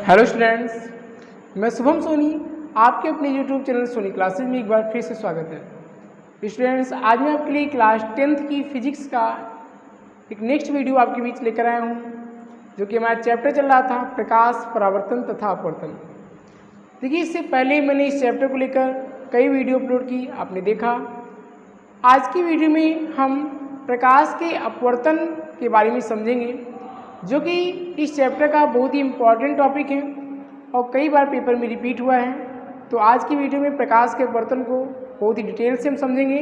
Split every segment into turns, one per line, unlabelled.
Hello students, मैं शुभम सोनी आपके अपने यूट्यूब चैनल सोनी क्लासेज में एक बार फिर से स्वागत है। स्टूडेंट्स, आज मैं आपके लिए क्लास 10th की फिजिक्स का एक नेक्स्ट वीडियो आपके बीच लेकर आया हूँ, जो कि हमारा चैप्टर चल रहा था प्रकाश, परावर्तन तथा अपवर्तन। देखिए, इससे पहले मैंने इस चैप्टर को लेकर कई वीडियो अपलोड की, आपने देखा। आज की वीडियो में हम प्रकाश के अपवर्तन के बारे में समझेंगे, जो कि इस चैप्टर का बहुत ही इम्पॉर्टेंट टॉपिक है और कई बार पेपर में रिपीट हुआ है। तो आज की वीडियो में प्रकाश के अपवर्तन को बहुत ही डिटेल से हम समझेंगे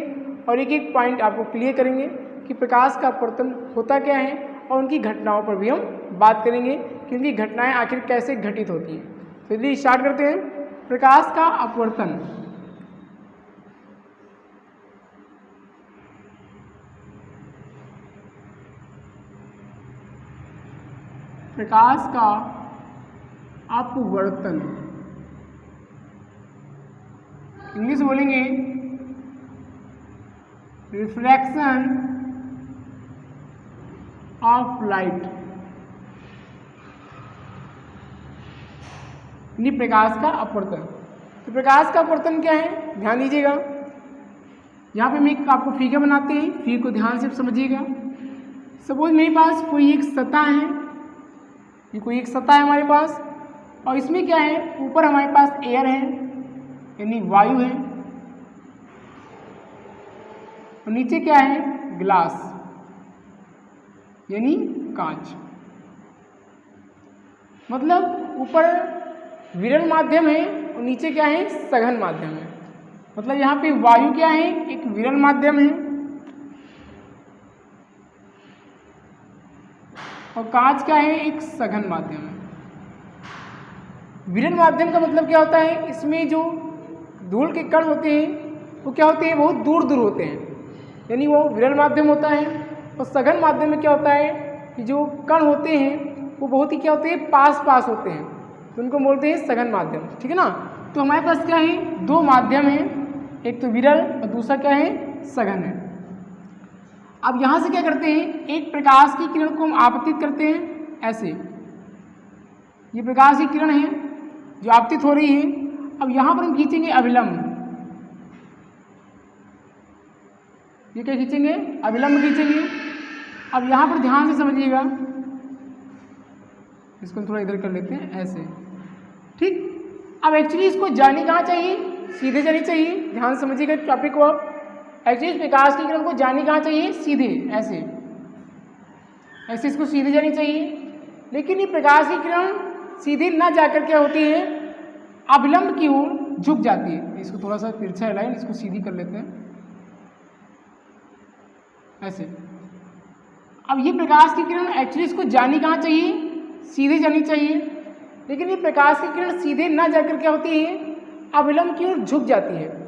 और एक एक पॉइंट आपको क्लियर करेंगे कि प्रकाश का अपवर्तन होता क्या है, और उनकी घटनाओं पर भी हम बात करेंगे कि उनकी घटनाएं आखिर कैसे घटित होती हैं। तो चलिए स्टार्ट करते हैं। प्रकाश का अपवर्तन। प्रकाश का अपवर्तन, इंग्लिश बोलेंगे रिफ्रैक्शन ऑफ लाइट, यानी प्रकाश का अपवर्तन। तो प्रकाश का अपवर्तन क्या है, ध्यान दीजिएगा। यहाँ पे हम आपको फिगर बनाते हैं, फिगर को ध्यान से समझिएगा। सपोज मेरे पास कोई एक सतह है, ये कोई एक सतह है हमारे पास, और इसमें क्या है, ऊपर हमारे पास एयर है यानी वायु है, और नीचे क्या है, ग्लास यानी कांच। मतलब ऊपर विरल माध्यम है और नीचे क्या है, सघन माध्यम है। मतलब यहाँ पे वायु क्या है, एक विरल माध्यम है, और कांच क्या है, एक सघन माध्यम है। विरल माध्यम का मतलब क्या होता है, इसमें जो धूल के कण होते हैं वो क्या होते हैं, बहुत दूर दूर होते हैं, यानी वो विरल माध्यम होता है। और सघन माध्यम में क्या होता है कि जो कण होते हैं वो बहुत ही क्या होते हैं, पास पास होते हैं, तो उनको बोलते हैं सघन माध्यम। ठीक है ना। तो हमारे पास क्या है, दो माध्यम है, एक तो विरल और दूसरा क्या है, सघन है। अब यहाँ से क्या करते हैं, एक प्रकाश की किरण को हम आपतित करते हैं ऐसे। ये प्रकाश की किरण है जो आपतित हो रही है। अब यहाँ पर हम खींचेंगे अभिलंब। ये क्या खींचेंगे, अभिलंब खींचेंगे। अब यहाँ पर ध्यान से समझिएगा, इसको थोड़ा इधर कर लेते हैं ऐसे। ठीक। अब एक्चुअली इसको जानी कहाँ चाहिए, सीधे जानी चाहिए। ध्यान समझिएगा टॉपिक को। आप एक्चुअली प्रकाश की किरण को जानी कहाँ चाहिए, सीधे ऐसे ऐसे इसको सीधे जानी चाहिए। लेकिन ये प्रकाश की किरण सीधे ना जाकर क्या होती है, अभिलंब की ओर झुक जाती है। इसको थोड़ा सा तिरछा है लाइन, इसको सीधी कर लेते हैं ऐसे। अब ये प्रकाश की किरण एक्चुअली इसको जानी कहाँ चाहिए, सीधे जानी चाहिए। लेकिन ये प्रकाश की किरण सीधे ना जाकर क्या होती है, अभिलंब की ओर झुक जाती है।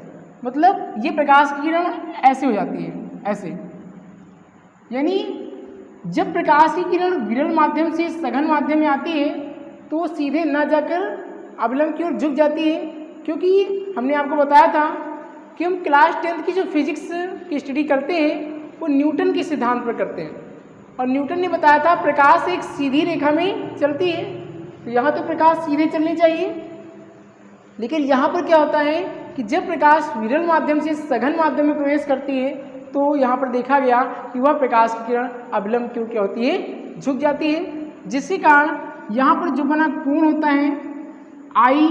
मतलब ये प्रकाश की किरण ऐसे हो जाती है, ऐसे। यानी जब प्रकाश की किरण विरल माध्यम से सघन माध्यम में आती है तो वो सीधे ना जाकर अभिलंब की ओर झुक जाती है। क्योंकि हमने आपको बताया था कि हम क्लास 10th की जो फिजिक्स की स्टडी करते हैं वो न्यूटन के सिद्धांत पर करते हैं, और न्यूटन ने बताया था प्रकाश एक सीधी रेखा में चलती है। तो यहाँ तो प्रकाश सीधे चलनी चाहिए, लेकिन यहाँ पर क्या होता है कि जब प्रकाश विरल माध्यम से सघन माध्यम में प्रवेश करती है तो यहाँ पर देखा गया कि वह प्रकाश की किरण अभिलंब की ओर क्या होती है, झुक जाती है। जिसके कारण यहाँ पर जो बना कोण होता है आई,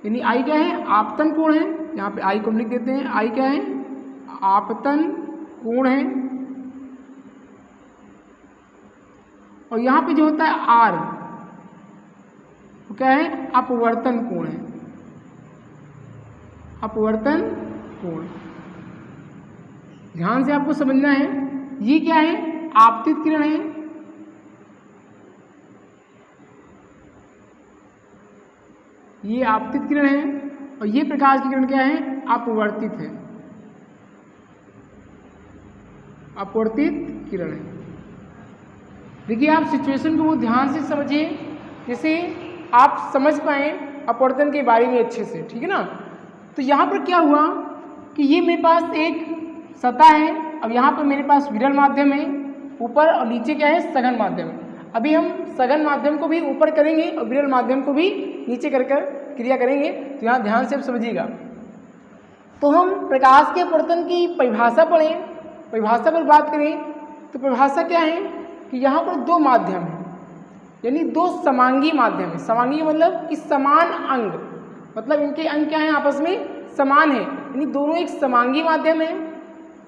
यानी आई क्या है, आपतन कोण है। यहाँ पे आई को हम लिख देते हैं, आई क्या है, आपतन कोण है। और यहाँ पे जो होता है आर, वो क्या है, अपवर्तन कोण है, अपवर्तन कोण। ध्यान से आपको समझना है, ये क्या है, आपतित किरण है, ये आपतित किरण है, और ये प्रकाश की किरण क्या है, अपवर्तित है, अपवर्तित किरण है। देखिए, आप सिचुएशन को बहुत ध्यान से समझिए, जिससे आप समझ पाए अपवर्तन के बारे में अच्छे से। ठीक है ना। तो यहाँ पर क्या हुआ कि ये मेरे पास एक सतह है, अब यहाँ पर मेरे पास विरल माध्यम है ऊपर, और नीचे क्या है, सघन माध्यम है। अभी हम सघन माध्यम को भी ऊपर करेंगे और विरल माध्यम को भी नीचे कर क्रिया करेंगे, तो यहाँ ध्यान से समझिएगा। तो हम प्रकाश के अपवर्तन की परिभाषा पढ़ें, परिभाषा पर बात करें तो परिभाषा क्या है कि यहाँ पर दो माध्यम हैं, यानी दो समांगी माध्यम है। समांगी मतलब कि समान अंग, मतलब इनके अंग क्या हैं, आपस में समान है, यानी दोनों एक समांगी माध्यम है।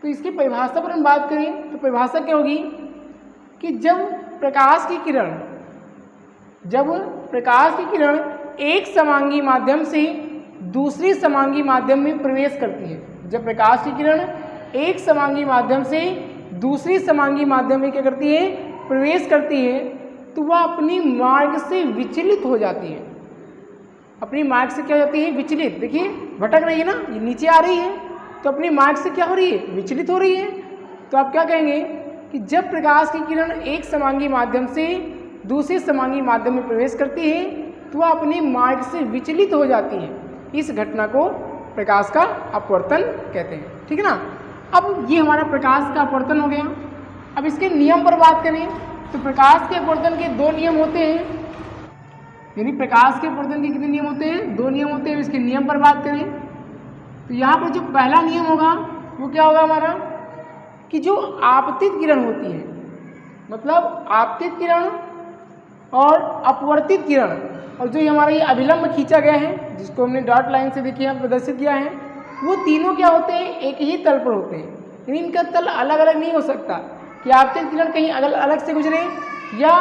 तो इसकी परिभाषा पर हम बात करें तो परिभाषा क्या होगी कि जब प्रकाश की किरण एक समांगी माध्यम से दूसरी समांगी माध्यम में प्रवेश करती है, जब प्रकाश की किरण एक समांगी माध्यम से दूसरी समांगी माध्यम में क्या करती है, प्रवेश करती है, तो वह अपनी मार्ग से विचलित हो जाती है। अपनी मार्ग से क्या हो जाती है, विचलित। देखिए भटक रही है ना, ये नीचे आ रही है, तो अपनी मार्ग से क्या हो रही है, विचलित हो रही है। तो आप क्या कहेंगे कि जब प्रकाश की किरण एक समांगी माध्यम से दूसरे समांगी माध्यम में प्रवेश करती है तो वह अपनी मार्ग से विचलित हो जाती है। इस घटना को प्रकाश का अपवर्तन कहते हैं, ठीक है ना। अब ये हमारा प्रकाश का अपवर्तन हो गया। अब इसके नियम पर बात करें तो प्रकाश के अपवर्तन के दो नियम होते हैं, यानी प्रकाश के अपवर्तन के कितने नियम होते हैं, दो नियम होते हैं। इसके नियम पर बात करें तो यहाँ पर जो पहला नियम होगा वो क्या होगा हमारा कि जो आपतित किरण होती है, मतलब आपतित किरण और अपवर्तित किरण, और जो हमारा ये अभिलंब खींचा गया है जिसको हमने डॉट लाइन से देखिए यहाँ प्रदर्शित किया है, वो तीनों क्या होते हैं, एक ही तल पर होते हैं, यानी इनका तल अलग अलग नहीं हो सकता कि आपतित किरण कहीं अलग से गुजरे या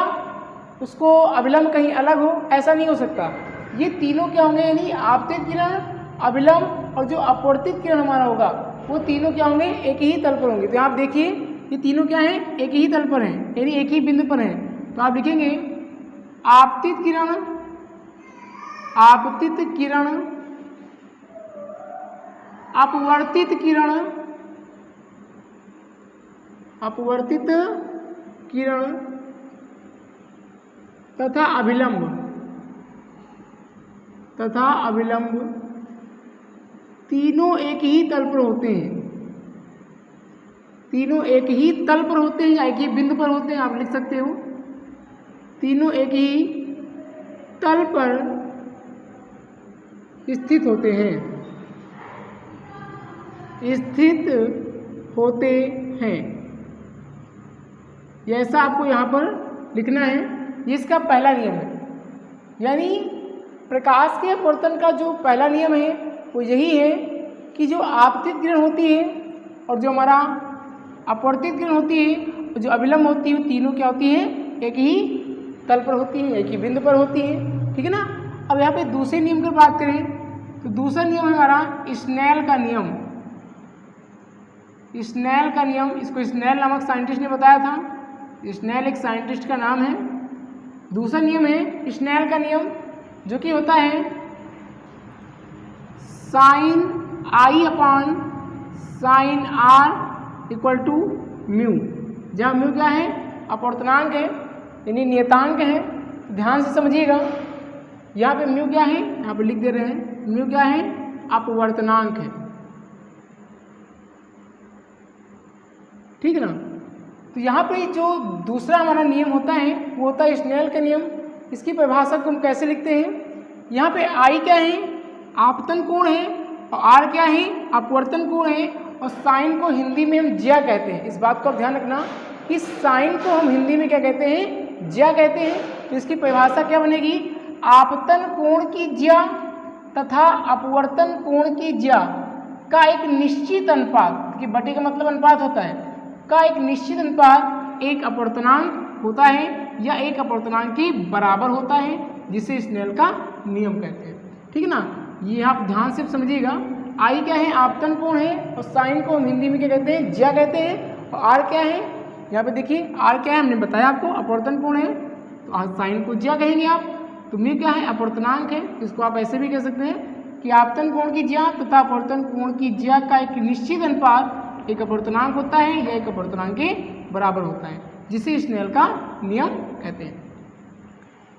उसको अभिलंब कहीं अलग हो, ऐसा नहीं हो सकता। ये तीनों क्या होंगे, यानी आपतित किरण, अभिलंब और जो अपवर्तित किरण हमारा होगा वो तीनों क्या होंगे, एक ही तल पर होंगे। तो आप देखिए ये तीनों क्या हैं, एक ही तल पर हैं, यानी एक ही बिंदु पर हैं। तो आप लिखेंगे आपतित किरण, अपवर्तित किरण तथा अभिलंब तीनों एक ही तल पर होते हैं, तीनों एक ही तल पर होते हैं या एक ही बिंदु पर होते हैं, आप लिख सकते हो। तीनों एक ही तल पर स्थित होते हैं, ऐसा आपको यहाँ पर लिखना है। ये इसका पहला नियम है, यानी प्रकाश के अपवर्तन का जो पहला नियम है वो यही है कि जो आपतित किरण होती है और जो हमारा अपवर्तित किरण होती है, जो अभिलंब होती है, वो तीनों क्या होती है, एक ही तल पर होती है, एक ही बिंदु पर होती है, ठीक है ना। अब यहाँ पे दूसरे नियम की बात करें तो दूसरा नियम है हमारा स्नेल का नियम। स्नेल का नियम, इसको स्नेल नामक साइंटिस्ट ने बताया था, स्नेल एक साइंटिस्ट का नाम है। दूसरा नियम है स्नेल का नियम, जो कि होता है sine I upon sine R equal to mu, जहाँ म्यू क्या है, अपवर्तनांक है, यानी नियतांक है। ध्यान से समझिएगा, यहाँ पे म्यू क्या है, यहाँ पे लिख दे रहे हैं, म्यू क्या है, अपवर्तनांक है, ठीक है ना। तो यहाँ पे जो दूसरा हमारा नियम होता है वो होता है स्नेल का नियम। इसकी परिभाषा को हम कैसे लिखते हैं, यहाँ पे I क्या है, आपतन कोण है, और R क्या है, अपवर्तन कोण है, और साइन को हिंदी में हम ज्या कहते हैं। इस बात को आप ध्यान रखना कि साइन को हम हिंदी में क्या कहते हैं, ज्या कहते हैं। तो इसकी परिभाषा क्या बनेगी, आपतन कोण की ज्या तथा अपवर्तन कोण की ज्या का एक निश्चित अनुपात, कि बटे का मतलब अनुपात होता है, का एक निश्चित अनुपात एक अपवर्तनांक होता है या एक अपवर्तनांक के बराबर होता है, जिसे स्नेल का नियम कहते हैं, ठीक है ना। ये आप ध्यान से समझिएगा। I क्या है, आपतन कोण है, और साइन को हम हिंदी में क्या कहते हैं, ज्या कहते हैं। और R क्या है, यहाँ पे देखिए R क्या है, हमने बताया आपको, अपवर्तन कोण है, तो साइन को ज्या कहेंगे आप। तो म्यू क्या है, अपवर्तनांक है, इसको आप ऐसे भी कह सकते हैं कि आपतन कोण की ज्या तथा अपवर्तन कोण की ज्या का एक निश्चित अनुपात एक अपवर्तनांक होता है या एक अपवर्तनांक के बराबर होता है, जिसे स्नेल का नियम कहते हैं।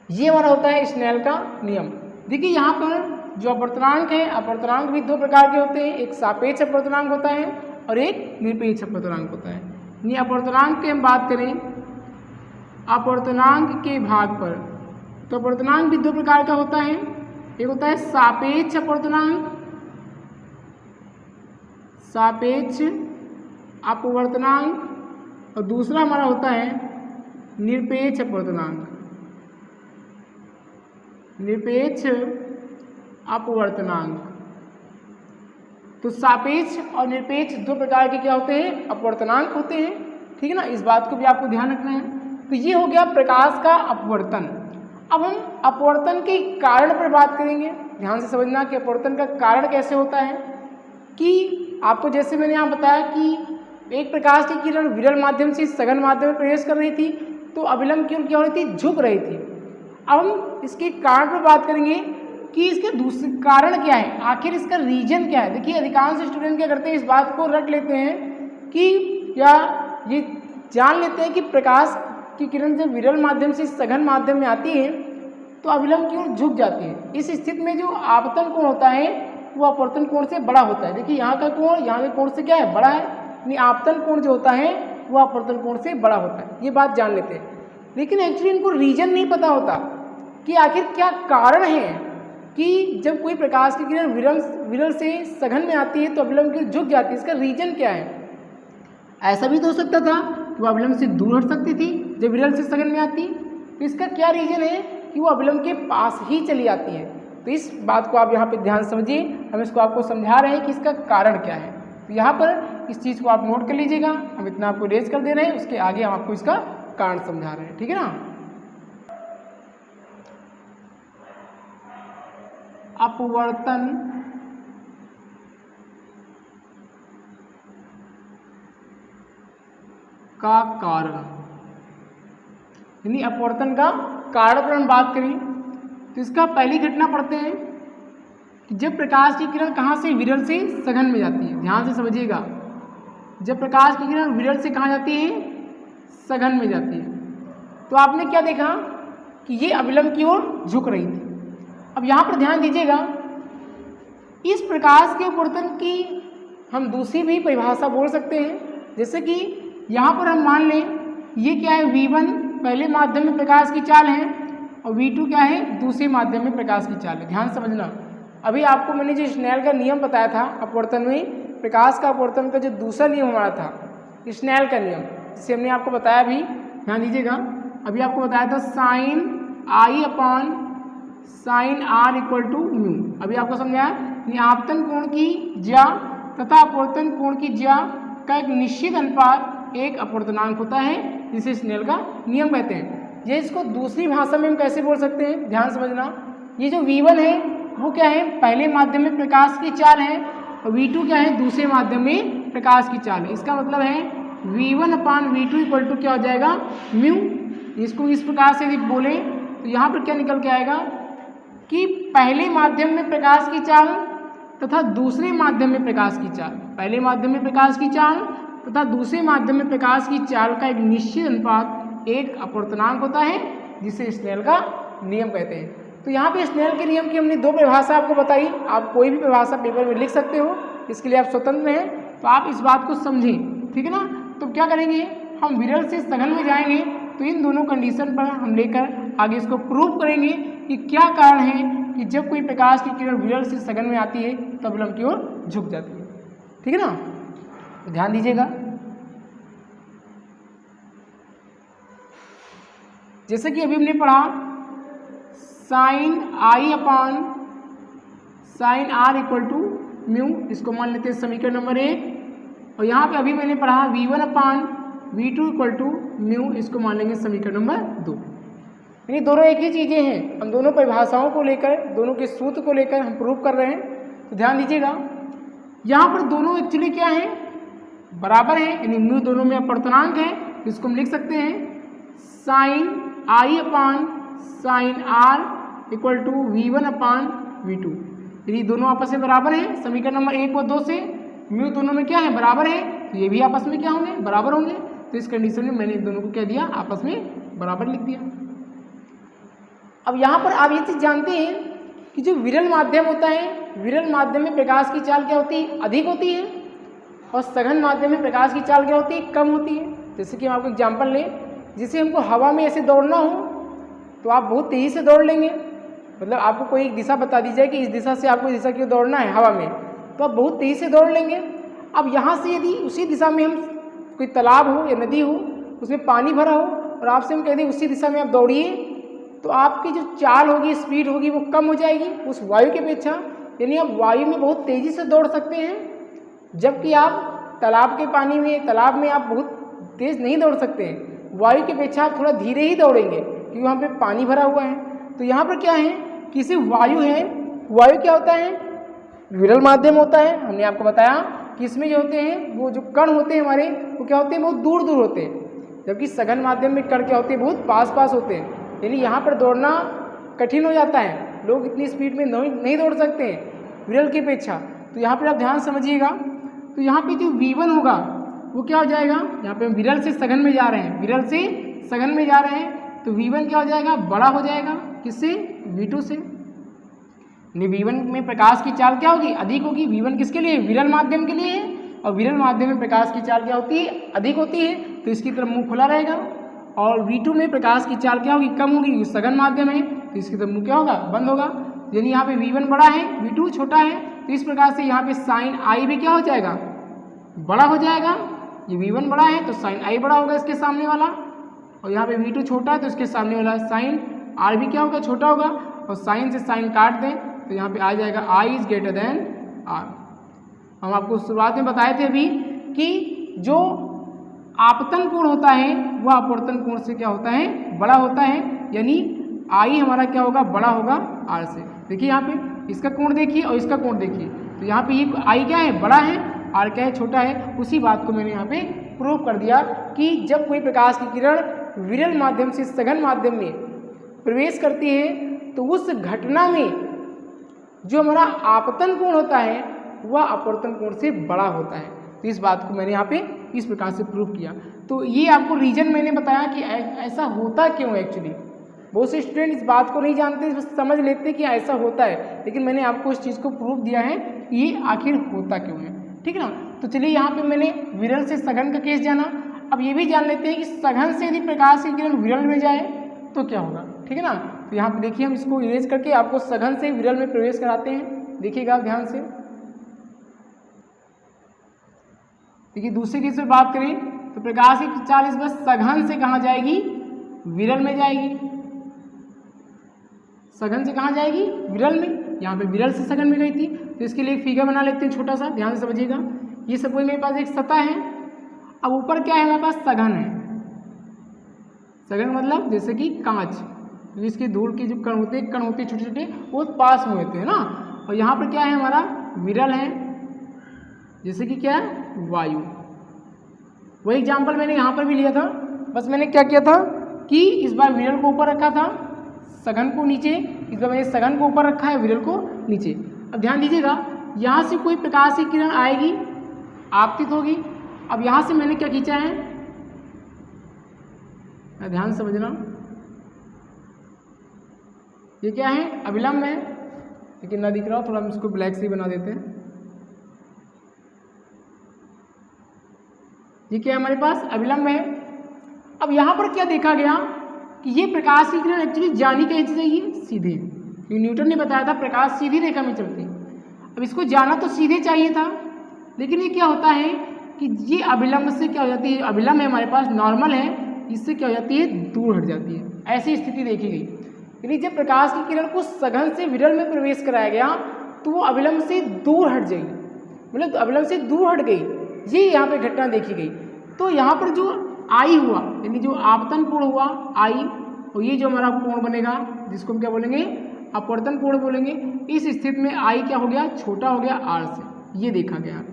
ये हमारा होता है स्नेल का नियम। देखिए यहाँ पर जो अपवर्तनांक है, अपवर्तनांक भी दो प्रकार के होते हैं, एक सापेक्ष अपवर्तनांक होता है और एक निरपेक्ष अपवर्तनांक होता है। यानी अपवर्तनांक की हम बात करें अपवर्तनांक के भाग पर। तो अपवर्तनांक भी दो प्रकार का होता है, एक होता है सापेक्ष अपवर्तनांक, सापेक्ष अपवर्तनांक, और दूसरा हमारा होता है निरपेक्ष अपवर्तनांक, निरपेक्ष अपवर्तनांक। तो सापेक्ष और निरपेक्ष दो प्रकार के क्या होते हैं, अपवर्तनांक होते हैं, ठीक है ना। इस बात को भी आपको ध्यान रखना है। तो ये हो गया प्रकाश का अपवर्तन। अब हम अपवर्तन के कारण पर बात करेंगे। ध्यान से समझना कि अपवर्तन का कारण कैसे होता है। कि आपको जैसे मैंने यहाँ बताया कि एक प्रकाश की किरण विरल माध्यम से सघन माध्यम में प्रवेश कर रही थी, तो अभिलंब किरण क्या हो रही थी, झुक रही थी। अब हम इसके कारण पर बात करेंगे कि इसके दूसरे कारण क्या है, आखिर इसका रीजन क्या है। देखिए अधिकांश स्टूडेंट क्या करते हैं, इस बात को रट लेते हैं कि या ये जान लेते हैं कि प्रकाश की किरण जब विरल माध्यम से सघन माध्यम में आती है तो अभिलंब की ओर झुक जाती है। इस स्थिति में जो आपतन कोण होता है वो अपवर्तन कोण से बड़ा होता है। देखिए यहाँ का कोण यहाँ के कोण से क्या है, बड़ा है, यानी आपतन कोण जो होता है वो अपवर्तन कोण से बड़ा होता है। ये बात जान लेते हैं। लेकिन एक्चुअली इनको रीजन नहीं पता होता कि आखिर क्या कारण है कि जब कोई प्रकाश की किरण विरल से सघन में आती है तो अभिलंब की ओर झुक जाती है। इसका रीजन क्या है। ऐसा भी तो हो सकता था कि वो अभिलंब से दूर हट सकती थी जब विरल से सघन में आती। तो इसका क्या रीजन है कि वो अभिलंब के पास ही चली आती है। तो इस बात को आप यहाँ पे ध्यान समझिए। हम इसको आपको समझा रहे हैं कि इसका कारण क्या है। तो यहाँ पर इस चीज़ को आप नोट कर लीजिएगा। हम इतना आपको रेज कर दे रहे हैं, उसके आगे हम आपको इसका कारण समझा रहे हैं, ठीक है ना। अपवर्तन का कारण, यानी अपवर्तन का कारण पर हम बात करें तो इसका पहली घटना पढ़ते हैं कि जब प्रकाश की किरण कहाँ से, विरल से सघन में जाती है। ध्यान से समझिएगा, जब प्रकाश की किरण विरल से कहाँ जाती है, सघन में जाती है, तो आपने क्या देखा कि ये अभिलंब की ओर झुक रही थी। अब यहाँ पर ध्यान दीजिएगा, इस प्रकाश के अपवर्तन की हम दूसरी भी परिभाषा बोल सकते हैं। जैसे कि यहाँ पर हम मान लें ये क्या है, V1 पहले माध्यम में प्रकाश की चाल है और V2 क्या है, दूसरे माध्यम में प्रकाश की चाल है। ध्यान समझना, अभी आपको मैंने जो स्नेल का नियम बताया था अपवर्तन में, प्रकाश का अपवर्तन का जो दूसरा नियम हमारा था स्नेल का नियम, जिसे हमने आपको बताया भी, ध्यान दीजिएगा। अभी आपको बताया था sine I upon sine R equal to mu. अभी आपको समझाया आपतन कोण की ज्या तथा अपवर्तन कोण की ज्या का एक निश्चित अनुपात एक अपवर्तनांक होता है, जिसे स्नेल का नियम कहते हैं। ये इसको दूसरी भाषा में हम कैसे बोल सकते हैं, ध्यान समझना। ये जो V1 है वो क्या है, पहले माध्यम में प्रकाश की चाल है, और V2 क्या है, दूसरे माध्यम में प्रकाश की चाल है। इसका मतलब है V1 upon V2 equal to क्या हो जाएगा, म्यू। इसको इस प्रकार से यदि बोले तो यहाँ पर क्या निकल के आएगा कि पहले माध्यम में प्रकाश की चाल तथा दूसरे माध्यम में प्रकाश की चाल, पहले माध्यम में प्रकाश की चाल तथा दूसरे माध्यम में प्रकाश की चाल का एक निश्चित अनुपात एक अपवर्तनांक होता है, जिसे स्नेल का नियम कहते हैं। तो यहाँ पे स्नेल के नियम की हमने दो परिभाषा आपको बताई। आप कोई भी परिभाषा पेपर में लिख सकते हो, इसके लिए आप स्वतंत्र हैं। तो आप इस बात को समझें, ठीक है ना। तो क्या करेंगे, हम विरल से सघन में जाएंगे तो इन दोनों कंडीशन पर हम लेकर आगे इसको प्रूव करेंगे कि क्या कारण है कि जब कोई प्रकाश की किरण विरल से सघन में आती है तो अभिलंब की ओर झुक जाती है, ठीक है ना। तो ध्यान दीजिएगा, जैसे कि अभी हमने पढ़ा sine I upon sine R equal to mu, इसको मान लेते हैं समीकरण नंबर 1। और यहाँ पे अभी मैंने पढ़ा V1 upon V2 equal to mu, इसको मान लेंगे समीकरण नंबर 2। यानी दोनों एक ही चीज़ें हैं, हम दोनों परिभाषाओं को लेकर, दोनों के सूत्र को लेकर हम प्रूव कर रहे हैं। तो ध्यान दीजिएगा, यहाँ पर दोनों एक्चुअली क्या है, बराबर है, यानी म्यू दोनों में अपवर्तनांक है। इसको हम लिख सकते हैं sine I upon sine R equal to V1 upon V2। यदि दोनों आपस में बराबर हैं, समीकरण नंबर 1 व 2 से म्यू दोनों में क्या है, बराबर है, तो ये भी आपस में क्या होंगे, बराबर होंगे। तो इस कंडीशन में मैंने दोनों को क्या दिया, आपस में बराबर लिख दिया। अब यहाँ पर आप ये चीज़ जानते हैं कि जो विरल माध्यम होता है, विरल माध्यम में प्रकाश की चाल क्या होती है, अधिक होती है, और सघन माध्यम में प्रकाश की चाल क्या होती है, कम होती है। जैसे कि हम आपको एग्जाम्पल लें जिसे हमको हवा में ऐसे दौड़ना हो तो आप बहुत तेज़ी से दौड़ लेंगे। मतलब आपको कोई एक दिशा बता दी जाए कि इस दिशा से आपको दिशा क्यों दौड़ना है हवा में, तो आप बहुत तेज़ी से दौड़ लेंगे। अब यहाँ से यदि उसी दिशा में हम कोई तालाब हो या नदी हो, उसमें पानी भरा हो और आपसे हम कह दें उसी दिशा में आप दौड़िए, तो आपकी जो चाल होगी, स्पीड होगी, वो कम हो जाएगी उस वायु की अपेक्षा। यानी आप वायु में बहुत तेज़ी से दौड़ सकते हैं, जबकि आप तालाब के पानी में, तालाब में आप बहुत तेज़ नहीं दौड़ सकते हैं। वायु की अपेक्षा आप थोड़ा धीरे ही दौड़ेंगे क्योंकि वहाँ पे पानी भरा हुआ है। तो यहाँ पर क्या है कि सिर्फ वायु है। वायु क्या होता है? विरल माध्यम होता है। हमने आपको बताया कि इसमें जो होते हैं वो जो कण होते हैं हमारे, वो क्या होते हैं, बहुत दूर दूर होते हैं, जबकि सघन माध्यम में कण क्या होते हैं, बहुत पास पास होते हैं। यानी यहाँ पर दौड़ना कठिन हो जाता है, लोग इतनी स्पीड में नहीं दौड़ सकते हैं विरल की अपेक्षा। तो यहाँ पर आप ध्यान समझिएगा। तो यहाँ पे जो V1 होगा वो क्या हो जाएगा, यहाँ पे हम विरल से सघन में जा रहे हैं, विरल से सघन में जा रहे हैं, तो V1 क्या हो जाएगा, बड़ा हो जाएगा। किससे? V2 से। V1 में प्रकाश की चाल क्या होगी, अधिक होगी। V1 किसके लिए? विरल माध्यम के लिए है, और विरल माध्यम में प्रकाश की चाल क्या होती है, अधिक होती है, तो इसकी तरफ मुंह खुला रहेगा। और V2 में प्रकाश की चाल क्या होगी, कम होगी, क्योंकि सघन माध्यम है, तो इसकी तरफ मुंह क्या होगा, बंद होगा। यानी यहाँ पे V1 बड़ा है, V2 छोटा है, तो इस प्रकार से यहाँ पे साइन I भी क्या हो जाएगा, बड़ा हो जाएगा। ये V1 बड़ा है तो साइन I बड़ा होगा इसके सामने वाला, और यहाँ पे V2 छोटा है तो इसके सामने वाला साइन R भी क्या होगा, छोटा होगा। और साइन से साइन काट दें तो यहाँ पे आ जाएगा I is greater than R। हम आपको शुरुआत में बताए थे अभी कि जो आपतन कोण होता है वह अपवर्तन कोण से क्या होता है, बड़ा होता है। यानी I हमारा क्या होगा, बड़ा होगा R से। देखिए यहाँ पे इसका कोण देखिए और इसका कोण देखिए, तो यहाँ पे ये I क्या है, बड़ा है, R क्या है, छोटा है। उसी बात को मैंने यहाँ पे प्रूव कर दिया कि जब कोई प्रकाश की किरण विरल माध्यम से सघन माध्यम में प्रवेश करती है तो उस घटना में जो हमारा आपतन कोण होता है वह अपवर्तन कोण से बड़ा होता है। तो इस बात को मैंने यहाँ पे इस प्रकार से प्रूव किया। तो ये आपको रीजन मैंने बताया कि ऐसा होता क्यों है। एक्चुअली बहुत से स्टूडेंट इस बात को नहीं जानते, बस समझ लेते कि ऐसा होता है, लेकिन मैंने आपको इस चीज़ को प्रूव दिया है कि ये आखिर होता क्यों है। ठीक है ना। तो चलिए यहाँ पे मैंने विरल से सघन का केस जाना। अब ये भी जान लेते हैं कि सघन से यदि प्रकाश की किरण विरल में जाए तो क्या होगा। ठीक है ना। तो यहाँ पे देखिए हम इसको इरेज करके आपको सघन से विरल में प्रवेश कराते हैं। देखिएगा आप ध्यान से। देखिए दूसरे केस में बात करें तो प्रकाश की चाल इस बार सघन से कहाँ जाएगी, विरल में जाएगी। सघन से कहाँ जाएगी, विरल में। यहाँ पे विरल से सघन में गई थी, तो इसके लिए एक फिगर बना लेते हैं छोटा सा, ध्यान से समझिएगा। ये सपोज मेरे पास एक सतह है, अब ऊपर क्या है, मेरे पास सघन है। सघन मतलब जैसे कि कांच, इसके धूल के जो कण होते हैं छोटे छोटे, वो पास में होते हैं ना। और यहाँ पर क्या है, हमारा विरल है, जैसे कि क्या है, वायु। वही एग्जाम्पल मैंने यहाँ पर भी लिया था, बस मैंने क्या किया था कि इस बार विरल को ऊपर रखा था, सघन को नीचे। इस बार मैंने सघन को ऊपर रखा है, विरल को नीचे। अब ध्यान दीजिएगा, यहाँ से कोई प्रकाश की किरण आएगी, आपतित होगी। अब यहाँ से मैंने क्या खींचा है, ध्यान समझना, ये क्या है, अभिलंब है, लेकिन ना दिख रहा हो, थोड़ा हम इसको ब्लैक से बना देते हैं। ये क्या है, हमारे पास अभिलंब है। अब यहाँ पर क्या देखा गया कि ये प्रकाश की किरण एक्चुअली जानी कहीं चाहिए, सीधे। ये न्यूटन ने बताया था प्रकाश सीधी रेखा में चलती है। अब इसको जाना तो सीधे चाहिए था, लेकिन ये क्या होता है कि ये अभिलंब से क्या हो जाती है, अभिलंब है हमारे पास, नॉर्मल है, इससे क्या हो जाती है, दूर हट जाती है। ऐसी स्थिति देखी गई। यानी जब प्रकाश की किरण को सघन से विरल में प्रवेश कराया गया तो वो अभिलंब से दूर हट जाएगी, मतलब अभिलंब से दूर हट गई। ये यहाँ पे घटना देखी गई। तो यहाँ पर जो आई हुआ, यानी जो आपतन कोण हुआ आई, और ये जो हमारा कोण बनेगा जिसको हम क्या बोलेंगे, अपवर्तन कोण बोलेंगे। इस स्थिति में आई क्या हो गया, छोटा हो गया आर से। ये देखा गया।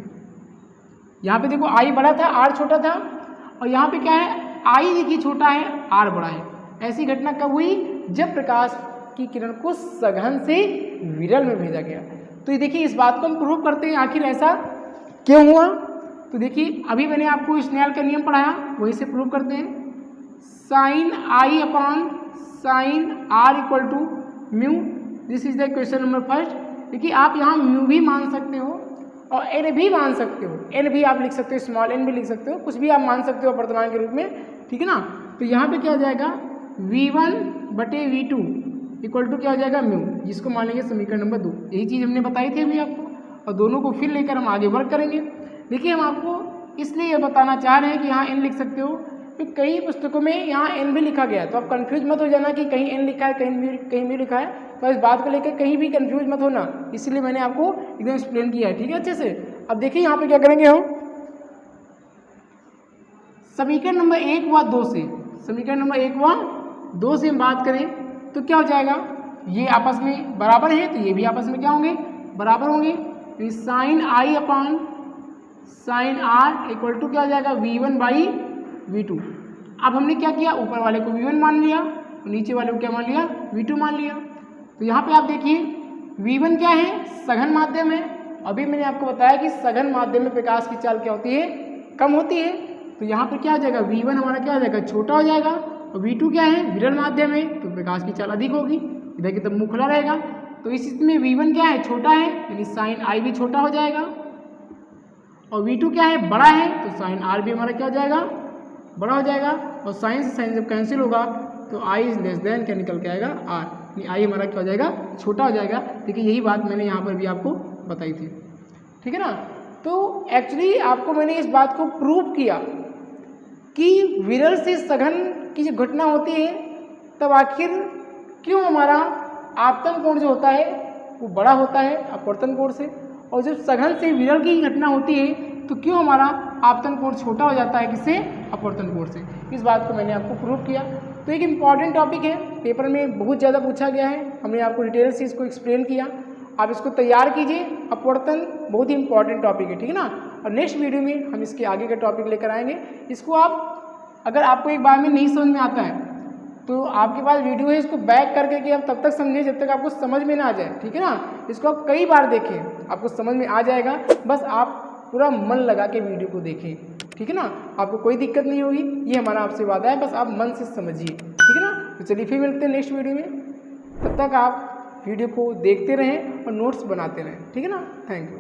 यहाँ पे देखो आई बड़ा था, आर छोटा था, और यहाँ पे क्या है, आई देखिए छोटा है, आर बड़ा है। ऐसी घटना कब हुई, जब प्रकाश की किरण को सघन से विरल में भेजा गया। तो ये देखिए, इस बात को हम प्रूव करते हैं आखिर ऐसा क्यों हुआ। तो देखिए अभी मैंने आपको स्नेल का नियम पढ़ाया, वही से प्रूव करते हैं। Sine I upon sine R equal to mu, this is the question number first. देखिए आप यहाँ म्यू भी मान सकते हो और एन भी मान सकते हो, एन भी आप लिख सकते हो, स्मॉल एन भी लिख सकते हो, कुछ भी आप मान सकते हो वर्तमान के रूप में। ठीक है ना। तो यहाँ पे क्या हो जाएगा V1/V2 इक्वल टू क्या हो जाएगा म्यू, जिसको मान लेंगे समीकरण नंबर 2। यही चीज़ हमने बताई थी अभी आपको, और दोनों को फिर लेकर हम आगे वर्क करेंगे। देखिए हम आपको इसलिए ये बताना चाह रहे हैं कि यहाँ n लिख सकते हो, कि कई पुस्तकों में यहाँ n भी लिखा गया है, तो आप कंफ्यूज मत हो जाना कि कहीं n लिखा है कहीं भी लिखा है, तो इस बात को लेकर कहीं भी कंफ्यूज मत होना, इसलिए मैंने आपको एकदम एक्सप्लेन किया है, ठीक है अच्छे से। अब देखिए यहाँ पे क्या करेंगे हम, समीकरण नंबर 1 व 2 से, समीकरण नंबर 1 व 2 से हम बात करें तो क्या हो जाएगा, ये आपस में बराबर है तो ये भी आपस में क्या होंगे, बराबर होंगे। तो sine I upon sine R equal to क्या हो जाएगा V1/V2। अब हमने क्या किया, ऊपर वाले को V1 मान लिया और नीचे वाले को क्या मान लिया, V2 मान लिया। तो यहाँ पे आप देखिए V1 क्या है, सघन माध्यम है। अभी मैंने आपको बताया कि सघन माध्यम में प्रकाश की चाल क्या होती है, कम होती है। तो यहाँ पर क्या हो जाएगा, V1 हमारा क्या हो जाएगा, छोटा हो जाएगा, और V2 क्या है, विरल माध्यम है, तो प्रकाश की चाल अधिक होगी, इधर की तरफ मुंह खुला रहेगा। तो इस स्थिति में V1 क्या है, छोटा है, यानी साइन आई भी छोटा हो जाएगा, और V2 क्या है, बड़ा है, तो साइन आर भी हमारा क्या हो जाएगा, बड़ा हो जाएगा। और साइन से साइन जब कैंसिल होगा तो आई इज लेस देन क्या निकल के आएगा, आर, यानी आई हमारा क्या हो जाएगा, छोटा हो जाएगा। देखिए यही बात मैंने यहाँ पर भी आपको बताई थी, ठीक है ना। तो एक्चुअली आपको मैंने इस बात को प्रूव किया कि विरल से सघन की जो घटना होती है तब आखिर क्यों हमारा आपतन कोण जो होता है वो बड़ा होता है अपवर्तन कोण से, और जब सघन से विरल की घटना होती है तो क्यों हमारा आपतन कोण छोटा हो जाता है, किससे, अपवर्तन कोण से। इस बात को मैंने आपको प्रूव किया। तो एक इम्पॉर्टेंट टॉपिक है, पेपर में बहुत ज़्यादा पूछा गया है, हमने आपको डिटेल से इसको एक्सप्लेन किया। आप इसको तैयार कीजिए, अपवर्तन बहुत ही इंपॉर्टेंट टॉपिक है, ठीक है ना। और नेक्स्ट वीडियो में हम इसके आगे का टॉपिक लेकर आएंगे। इसको आप अगर आपको एक बार में नहीं समझ में आता है तो आपके पास वीडियो है, इसको बैक करके कि आप तब तक समझें जब तक आपको समझ में ना आ जाए, ठीक है ना। इसको आप कई बार देखें, आपको समझ में आ जाएगा, बस आप पूरा मन लगा के वीडियो को देखें, ठीक है ना। आपको कोई दिक्कत नहीं होगी, ये हमारा आपसे वादा है, बस आप मन से समझिए, ठीक है ना। तो चलिए फिर मिलते हैं नेक्स्ट वीडियो में, तब तक आप वीडियो को देखते रहें और नोट्स बनाते रहें, ठीक है ना। Thank you.